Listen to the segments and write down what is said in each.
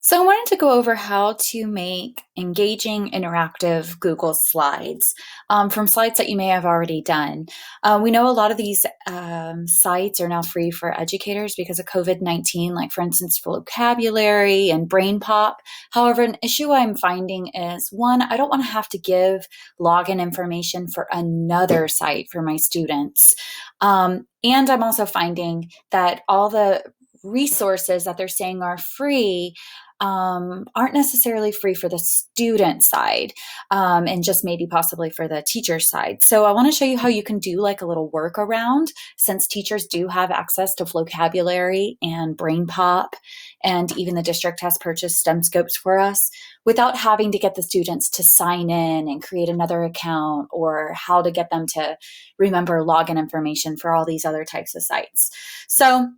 So I wanted to go over how to make engaging interactive Google Slides from slides that you may have already done. We know a lot of these sites are now free for educators because of COVID-19, like for instance, vocabulary and brain pop. However, an issue I'm finding is one, I don't want to have to give login information for another site for my students. And I'm also finding that all the resources that they're saying are free aren't necessarily free for the student side and just maybe possibly for the teacher side. So I want to show you how you can do like a little workaround since teachers do have access to vocabulary and brain pop, and even the district has purchased STEM scopes for us without having to get the students to sign in and create another account, or how to get them to remember login information for all these other types of sites. So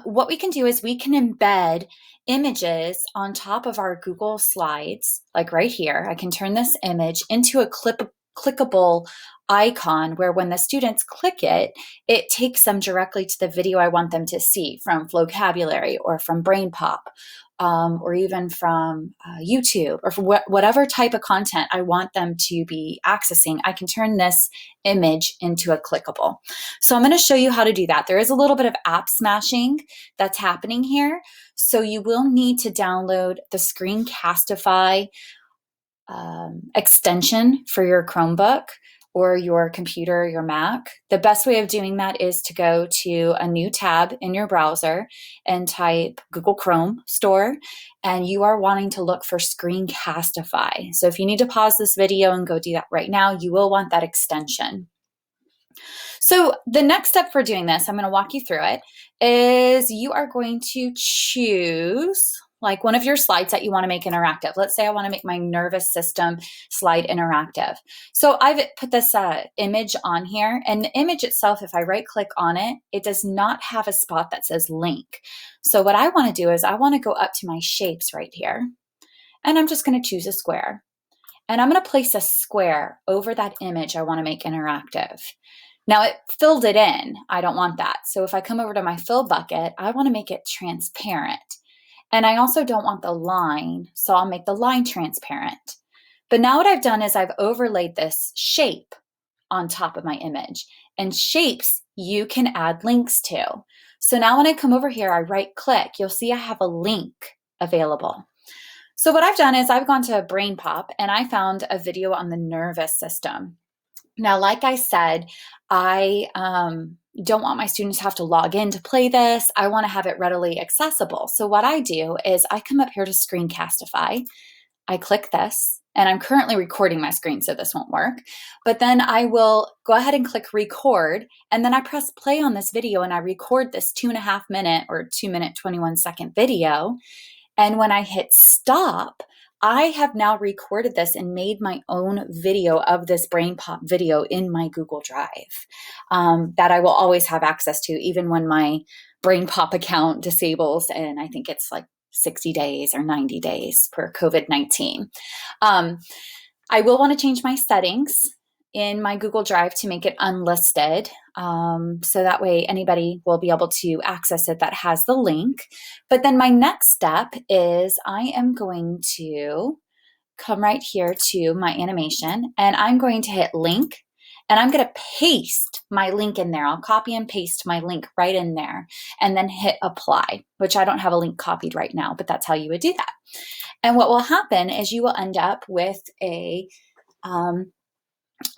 what we can do is we can embed images on top of our Google Slides, like right here. I can turn this image into a clickable icon where when the students click it, it takes them directly to the video I want them to see from vocabulary or from Brain Pop. Or even from YouTube or from whatever type of content I want them to be accessing, I can turn this image into a clickable. So I'm going to show you how to do that. There is a little bit of app smashing that's happening here. So you will need to download the Screencastify extension for your Chromebook or your computer, your Mac. The best way of doing that is to go to a new tab in your browser and type Google Chrome Store, and you are wanting to look for Screencastify. So if you need to pause this video and go do that right now, you will want that extension. So the next step for doing this, I'm going to walk you through it, is you are going to choose like one of your slides that you want to make interactive. Let's say I want to make my nervous system slide interactive. So I've put this image on here, and the image itself, if I right click on it, it does not have a spot that says link. So what I want to do is I want to go up to my shapes right here, and I'm just going to choose a square. And I'm going to place a square over that image I want to make interactive. Now it filled it in. I don't want that. So if I come over to my fill bucket, I want to make it transparent. And I also don't want the line, so I'll make the line transparent. But now what I've done is I've overlaid this shape on top of my image. And shapes you can add links to. So now when I come over here, I right click, you'll see I have a link available. So what I've done is I've gone to Brain Pop and I found a video on the nervous system. Now, like I said, I don't want my students to have to log in to play this. I want to have it readily accessible. So what I do is I come up here to Screencastify. I click this, and I'm currently recording my screen, so this won't work. But then I will go ahead and click record, and then I press play on this video, and I record this 2.5 minute or 2-minute, 21-second video. And when I hit stop, I have now recorded this and made my own video of this Brain Pop video in my Google Drive that I will always have access to, even when my Brain Pop account disables, and I think it's like 60 days or 90 days for COVID-19. I will want to change my settings in my Google Drive to make it unlisted. So that way anybody will be able to access it that has the link. But then my next step is I am going to come right here to my animation, and I'm going to hit link, and I'm going to paste my link in there. I'll copy and paste my link right in there and then hit apply, which I don't have a link copied right now, but that's how you would do that. And what will happen is you will end up with a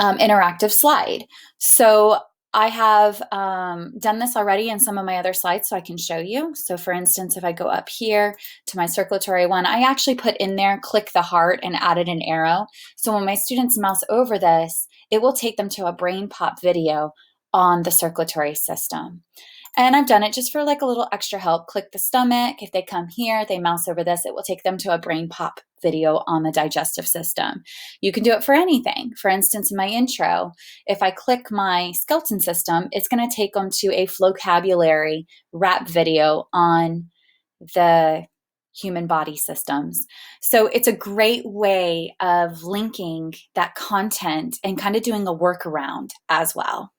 interactive slide. So I have done this already in some of my other slides, so I can show you. So for instance, if I go up here to my circulatory one, I actually put in there, click the heart and added an arrow. So when my students mouse over this, it will take them to a Brain Pop video on the circulatory system. And I've done it just for like a little extra help. Click the stomach. If they come here, they mouse over this, it will take them to a Brain Pop video on the digestive system. You can do it for anything. For instance, in my intro, if I click my skeleton system, it's going to take them to a vocabulary rap video on the human body systems. So it's a great way of linking that content and kind of doing a workaround as well.